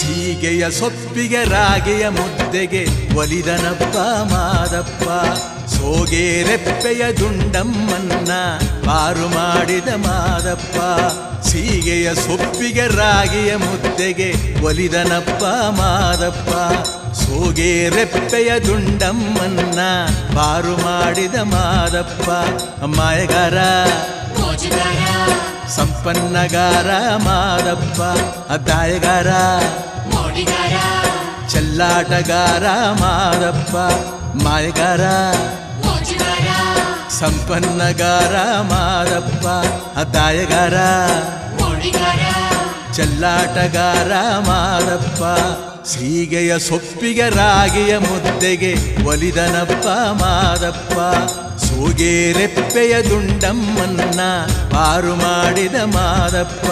ಸೀಗೆಯ ಸೊಪ್ಪಿಗೆ ರಾಗಿಯ ಮುದ್ದೆಗೆ ಒಲಿದನಪ್ಪ ಮಾದಪ್ಪ. ಸೋಗೆ ರೆಪ್ಪೆಯ ದುಂಡಮ್ಮನ್ನ ಪಾರು ಮಾಡಿದ ಮಾದಪ್ಪ. ಸೀಗೆಯ ಸೊಪ್ಪಿಗೆ ರಾಗಿಯ ಮುದ್ದೆಗೆ ಒಲಿದನಪ್ಪ ಮಾದಪ್ಪ. ಸೋಗೆ ರೆಪ್ಪೆಯ ದುಂಡಮ್ಮನ್ನ ಪಾರು ಮಾಡಿದ ಮಾದಪ್ಪ. ಮಾಯಗಾರ ಸಂಪನ್ನಗಾರ ಮಾದಪ್ಪ. ಅದ್ದಾಯಗಾರ ಚೆಲ್ಲಾಟಗಾರ ಮಾದಪ್ಪ. ಮಾಯಗಾರ ಸಂಪನ್ನಗಾರ ಮಾದಪ್ಪ. ಅದ್ದಾಯಗಾರ ಚೆಲ್ಲಾಟಗಾರ ಮಾದಪ್ಪ. ಸೀಗೆಯ ಸೊಪ್ಪಿಗೆ ರಾಗಿಯ ಮುದ್ದೆಗೆ ಒಲಿದನಪ್ಪ ಮಾದಪ್ಪ. ಸೋಗೆ ರೆಪ್ಪೆಯ ದುಂಡಮ್ಮನ್ನ ಪಾರು ಮಾಡಿದ ಮಾದಪ್ಪ.